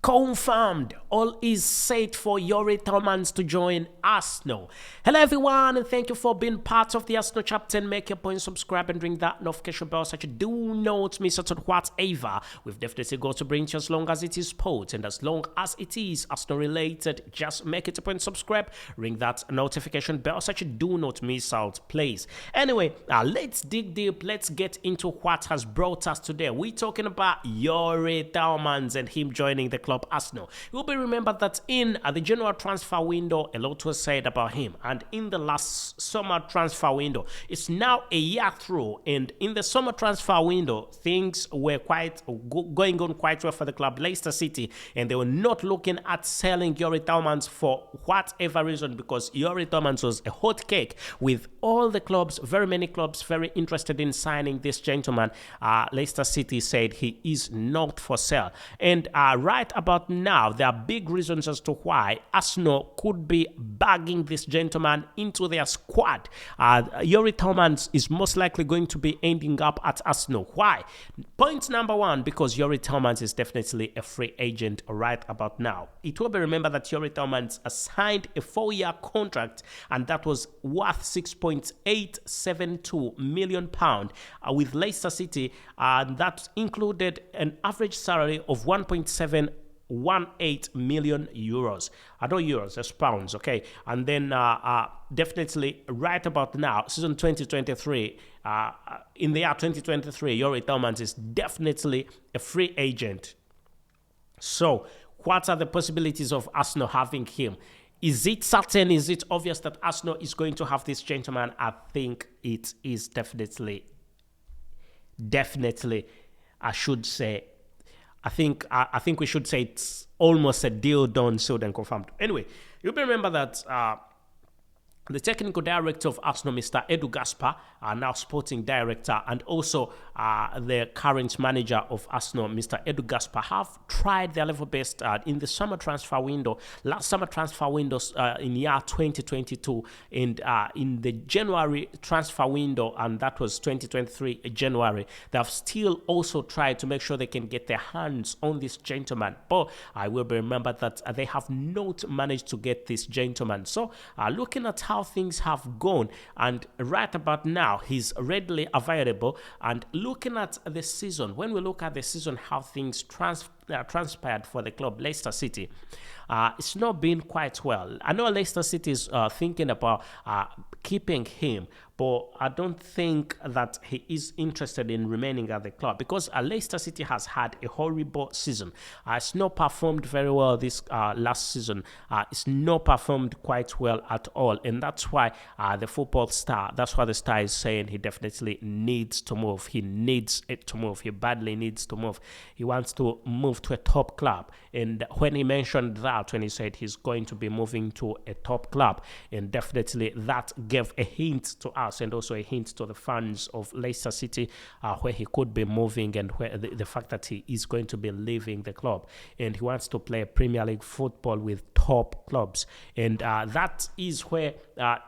Confirmed, all is set for Youri Tielemans to join Arsenal. Hello everyone, and thank you for being part of the Arsenal chapter. Make your point, subscribe and ring that notification bell so you do not miss out on whatever we've definitely got to bring you, as long as it is sport and as long as it is Arsenal related. Just make it a point, subscribe, ring that notification bell so you do not miss out, please. Anyway, let's dig deep. Let's get into what has brought us today. We're talking about Youri Tielemans and him joining the club Arsenal. It will be remembered that in the January transfer window, a lot was said about him, and in the last summer transfer window, it's now a year through, and in the summer transfer window, things were going on quite well for the club Leicester City, and they were not looking at selling Youri Tielemans for whatever reason, because Youri Tielemans was a hot cake with all the clubs, very many clubs very interested in signing this gentleman. Leicester City said he is not for sale, and right about now, there are big reasons as to why Arsenal could be bagging this gentleman into their squad. Youri Tielemans is most likely going to be ending up at Arsenal. Why? Point number one, because Youri Tielemans is definitely a free agent right about now. It will be remembered that Youri Tielemans signed a 4-year contract, and that was worth £6.872 million with Leicester City, and that included an average salary of 1.718 million euros. I know euros, that's pounds, okay? And then definitely right about now, season 2023, in the year 2023, Youri Tielemans is definitely a free agent. So what are the possibilities of Arsenal having him? Is it certain? Is it obvious that Arsenal is going to have this gentleman? I think it is definitely, I should say, I think we should say it's almost a deal done, sealed and confirmed. Anyway, you'll remember that the technical director of Arsenal, Mr. Edu Gaspar, now sporting director, and also the current manager of Arsenal, Mr. Edu Gaspar, have tried their level best in the summer transfer window, last summer transfer windows in year 2022, and in the January transfer window, and that was 2023 January. They have still also tried to make sure they can get their hands on this gentleman, but I will remember that they have not managed to get this gentleman. So looking at how things have gone, and right about now he's readily available, and looking at the season, when we look at the season, how things transpired for the club Leicester City, it's not been quite well. I know Leicester City is thinking about keeping him, but I don't think that he is interested in remaining at the club, because Leicester City has had a horrible season. It's not performed very well this last season. It's not performed quite well at all, and that's why the football star, that's why the star is saying he definitely needs to move. He needs it to move. He badly needs to move. He wants to move to a top club, and when he mentioned that, when he said he's going to be moving to a top club, and definitely that gave a hint to us, and also a hint to the fans of Leicester City, where he could be moving, and where the fact that he is going to be leaving the club, and he wants to play Premier League football with top clubs, and that is where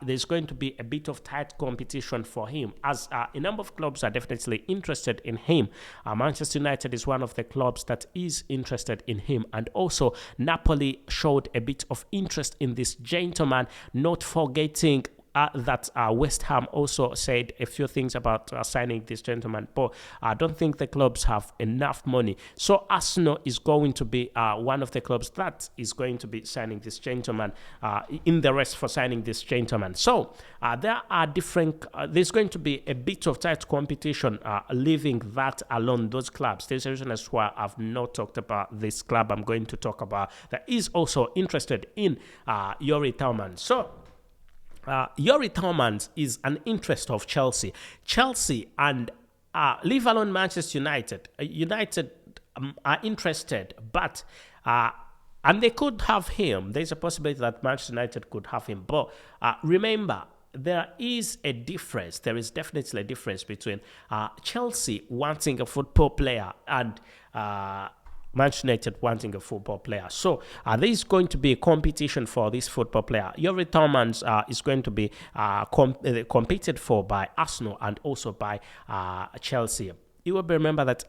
there's going to be a bit of tight competition for him, as a number of clubs are definitely interested in him. Manchester United is one of the clubs that is interested in him, and also Napoli showed a bit of interest in this gentleman, not forgetting that West Ham also said a few things about signing this gentleman, but I don't think the clubs have enough money. So Arsenal is going to be one of the clubs that is going to be signing this gentleman, in the race for signing this gentleman. So there are different, there's going to be a bit of tight competition, leaving that alone, those clubs. There's a reason as why I've not talked about this club I'm going to talk about that is also interested in Youri Tielemans. So Youri Tielemans is an interest of Chelsea. Chelsea and leave alone Manchester United. United are interested, but and they could have him. There's a possibility that Manchester United could have him. But remember, there is a difference. There is definitely a difference between Chelsea wanting a football player and Manchester United wanting a football player. So there is going to be a competition for this football player. Youri Tielemans is going to be competed for by Arsenal and also by Chelsea. You will remember that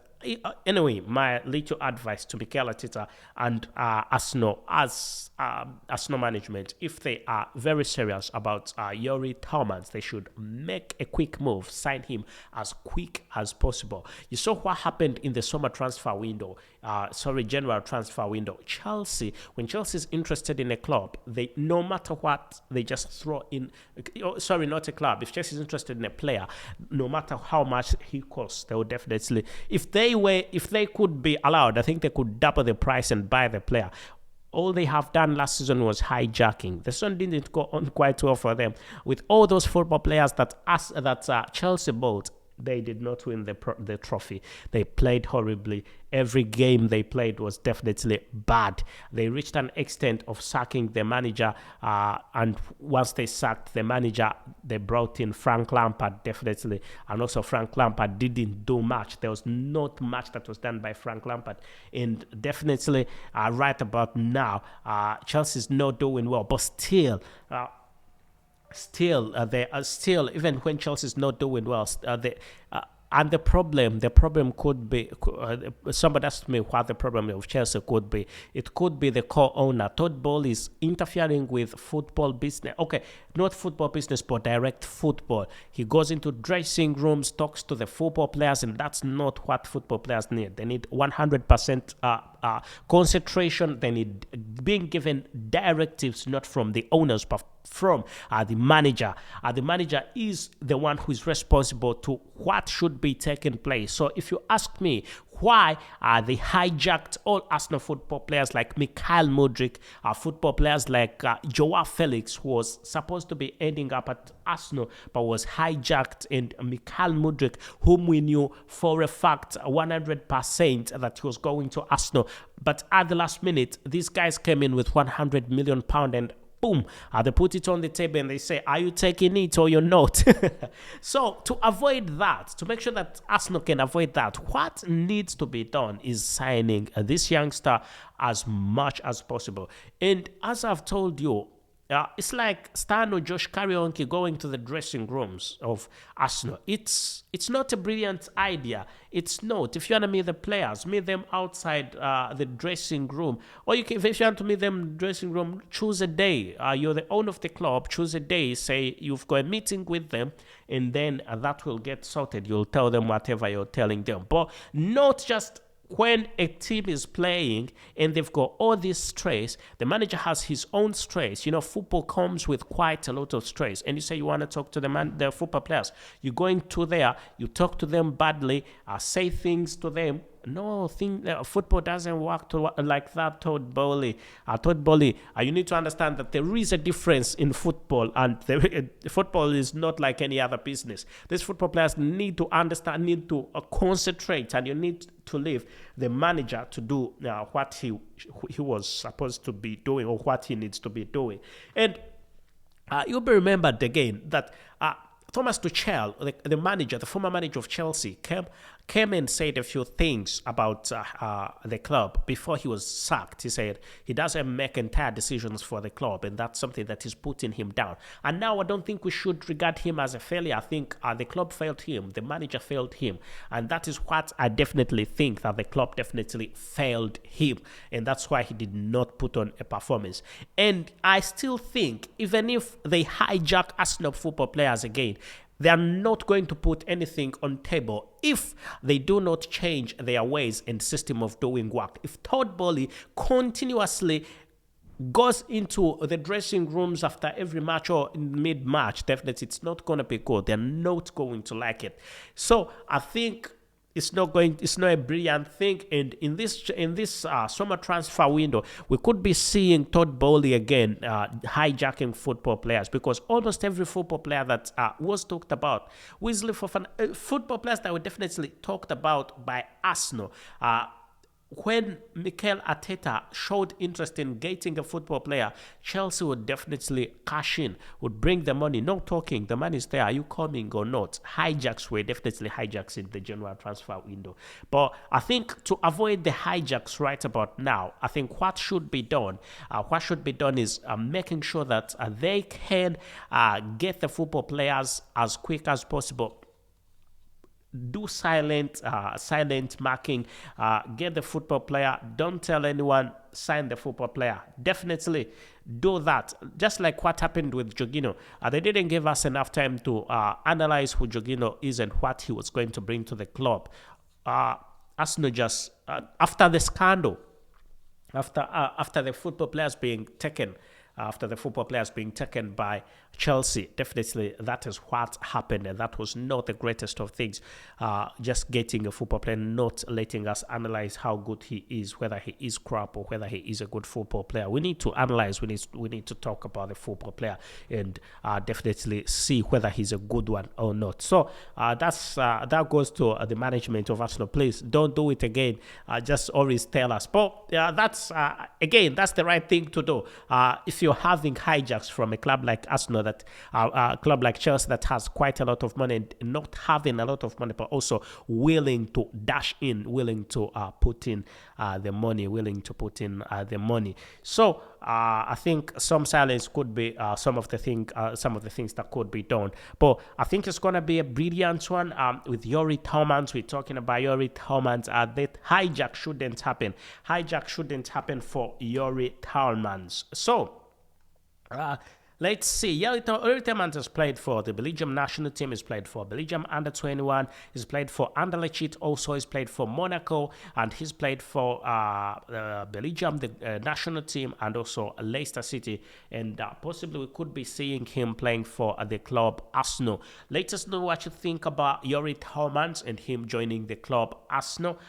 Anyway, my little advice to Mikel Arteta and Arsenal, as Arsenal management, if they are very serious about Youri Tielemans, they should make a quick move, sign him as quick as possible. You saw what happened in the summer transfer window, January transfer window. Chelsea, when Chelsea is interested in a club, they, no matter what, they just throw in. Not a club. If Chelsea is interested in a player, no matter how much he costs, they would definitely. If they could be allowed, I think they could double the price and buy the player. All they have done last season was hijacking. The season didn't go on quite well for them. With all those football players that Chelsea bought, they did not win the trophy. They played horribly. Every game they played was definitely bad. They reached an extent of sacking the manager, and once they sacked the manager, they brought in Frank Lampard, definitely. And also Frank Lampard didn't do much. There was not much that was done by Frank Lampard. And definitely right about now, Chelsea's not doing well. But still, they are still, even when Chelsea is not doing well, and the problem could be, somebody asked me what the problem of Chelsea could be. It could be the co-owner. Todd Bowley is interfering with football business. Okay, not football business, but direct football. He goes into dressing rooms, talks to the football players, and that's not what football players need. They need 100% concentration. They need being given directives, not from the owners, but from the manager. The manager is the one who is responsible to what should be taking place. So if you ask me why they hijacked all Arsenal football players like Mikhail Mudryk, football players like Joao Felix, who was supposed to be ending up at Arsenal but was hijacked, and Mikhail Mudryk, whom we knew for a fact 100% that he was going to Arsenal, but at the last minute these guys came in with £100 million and boom, they put it on the table and they say, are you taking it or you're not? So to avoid that, to make sure that Arsenal can avoid that, what needs to be done is signing this youngster as much as possible. And as I've told you, it's like Stan or Josh Karionki going to the dressing rooms of Arsenal. It's not a brilliant idea. It's not. If you want to meet the players, meet them outside the dressing room. Or if you want to meet them in the dressing room, choose a day. You're the owner of the club. Choose a day. Say you've got a meeting with them, and then that will get sorted. You'll tell them whatever you're telling them. But not just when a team is playing and they've got all this stress, the manager has his own stress. You know, football comes with quite a lot of stress. And you say you want to talk to the football players. You go into there, you talk to them badly, say things to them. No, football doesn't work like that, Todd Bowley. Todd Bowley, you need to understand that there is a difference in football, and football is not like any other business. These football players need to understand, need to concentrate, and you need to leave the manager to do what he was supposed to be doing, or what he needs to be doing. And you'll be remembered again that Thomas Tuchel, the manager, the former manager of Chelsea, came and said a few things about the club before he was sacked. He said he doesn't make entire decisions for the club, and that's something that is putting him down. And now I don't think we should regard him as a failure. I think the club failed him, the manager failed him, and that is what I definitely think, that the club definitely failed him, and that's why he did not put on a performance. And I still think, even if they hijack Arsenal football players again, they are not going to put anything on table if they do not change their ways and system of doing work. If Todd Bowley continuously goes into the dressing rooms after every match or in mid-match, definitely it's not going to be good. They're not going to like it. So I think it's not a brilliant thing. And in this summer transfer window, we could be seeing Todd Bowley again hijacking football players, because almost every football player that was talked about, Wesley Fofana, football players that were definitely talked about by Arsenal, when Mikel Arteta showed interest in getting a football player, Chelsea would definitely cash in, would bring the money, no talking, the money is there, are you coming or not? Hijacks were definitely hijacks in the January transfer window. But I think to avoid the hijacks right about now, I think what should be done is making sure that they can get the football players as quick as possible. do silent marking, get the football player, don't tell anyone, sign the football player. Definitely do that. Just like what happened with Jorginho. They didn't give us enough time to analyze who Jorginho is and what he was going to bring to the club. Arsenal just, after the scandal, after the football players being taken, after the football players being taken by Chelsea, definitely that is what happened, and that was not the greatest of things. Just getting a football player, not letting us analyze how good he is, whether he is crap or whether he is a good football player. We need to analyze. We need to talk about the football player and definitely see whether he's a good one or not. So that goes to the management of Arsenal. Please don't do it again. Just always tell us. But that's the right thing to do. If you're having hijacks from a club like Arsenal, that a club like Chelsea that has quite a lot of money, and not having a lot of money, but also willing to dash in, willing to put in the money, So I think some silence could be some of the things that could be done. But I think it's gonna be a brilliant one with Youri Tielemans. We're talking about Youri Tielemans. That hijack shouldn't happen. Hijack shouldn't happen for Youri Tielemans. So. Let's see. Youri Tielemans has played for the Belgium national team. He's played for Belgium under-21. He's played for Anderlecht. Also, he's played for Monaco, and he's played for Belgium, the national team, and also Leicester City. And possibly we could be seeing him playing for the club Arsenal. Let us know what you think about Youri Tielemans and him joining the club Arsenal.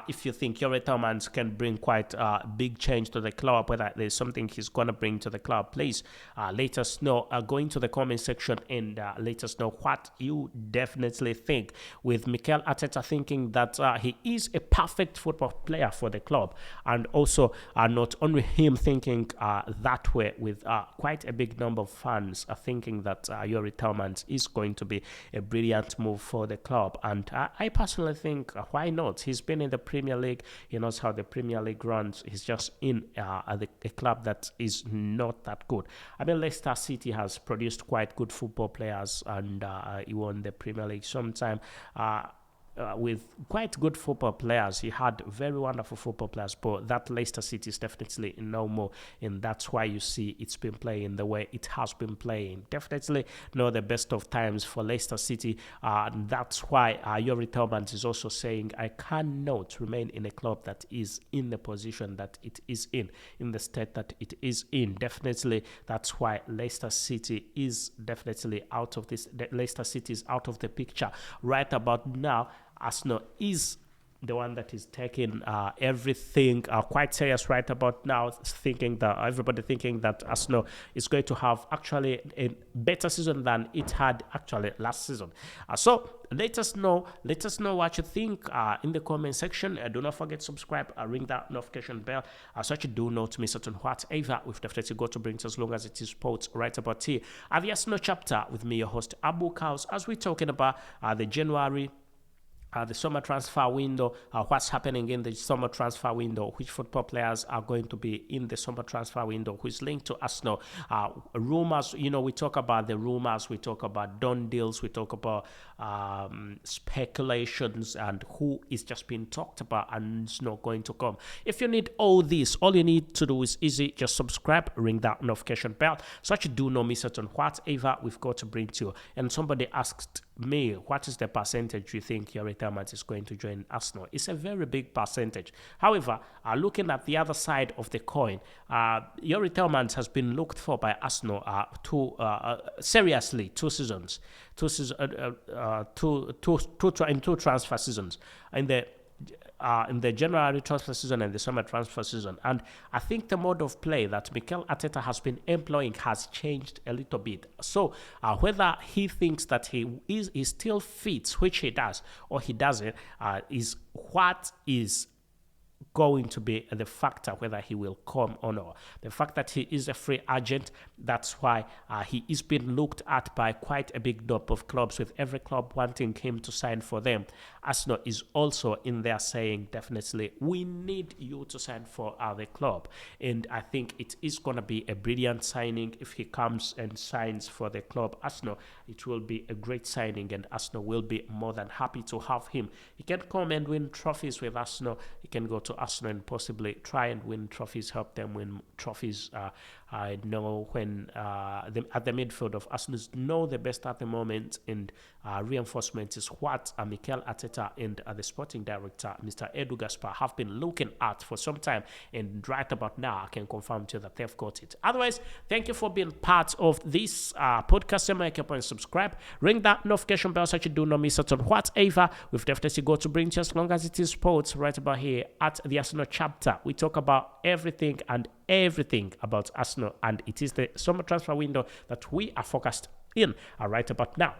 If you think Youri Tielemans can bring quite a big change to the club, whether there's something he's going to bring to the club, please let us know. Go into the comment section and let us know what you definitely think. With Mikel Arteta thinking that he is a perfect football player for the club, and also not only him thinking that way, with quite a big number of fans thinking that Youri Tielemans is going to be a brilliant move for the club. And I personally think, why not? He's been in the Premier League. He knows how the Premier League runs. He's just in a club that is not that good. I mean, Leicester City has produced quite good football players, and he won the Premier League sometime. With quite good football players. He had very wonderful football players, but that Leicester City is definitely no more, and that's why you see it's been playing the way it has been playing. Definitely not the best of times for Leicester City, and that's why Youri Tielemans is also saying, I cannot remain in a club that is in the position that it is in the state that it is in. Definitely, that's why Leicester City is definitely out of this. Leicester City is out of the picture right about now. Arsenal is the one that is taking everything quite serious right about now, everybody thinking that Arsenal is going to have actually a better season than it had actually last season. So let us know what you think in the comment section. Do not forget to subscribe, ring that notification bell, so that you do not miss out on whatever we've definitely got to bring to, as long as it is sports right about here at the Arsenal chapter, with me, your host Abu Kaus, as we're talking about the summer transfer window, what's happening in the summer transfer window, which football players are going to be in the summer transfer window, who's linked to Arsenal. Rumors, we talk about the rumors, we talk about done deals, we talk about speculations, and who is just being talked about and is not going to come. If you need all this, all you need to do is easy, just subscribe, ring that notification bell, so that you do not miss out on whatever we've got to bring to you. And somebody asked me, what is the percentage you think Youri Tielemans is going to join Arsenal? It's a very big percentage. However, looking at the other side of the coin, Youri Tielemans has been looked for by Arsenal seriously 2 seasons, in two transfer seasons, in the January transfer season and the summer transfer season. And I think the mode of play that Mikel Arteta has been employing has changed a little bit. So whether he thinks that he still fits, which he does, or he doesn't, is what is going to be the factor whether he will come or not. The fact that he is a free agent, that's why he is being looked at by quite a big number of clubs, with every club wanting him to sign for them. Arsenal is also in there saying, definitely, we need you to sign for the club. And I think it is going to be a brilliant signing if he comes and signs for the club Arsenal. It will be a great signing, and Arsenal will be more than happy to have him. He can come and win trophies with Arsenal. He can go to Arsenal and possibly try and win trophies, help them win trophies. I know when at the midfield of Arsenal is know the best at the moment, and reinforcement is what Mikel Arteta and the sporting director, Mr. Edu Gaspar, have been looking at for some time. And right about now, I can confirm to you that they've got it. Otherwise, thank you for being part of this podcast. Make up and subscribe. Ring that notification bell so you do not miss out on whatever we've definitely got to bring to you as long as it is sports right about here at the Arsenal chapter. We talk about everything and everything about Arsenal, and it is the summer transfer window that we are focused in right about now.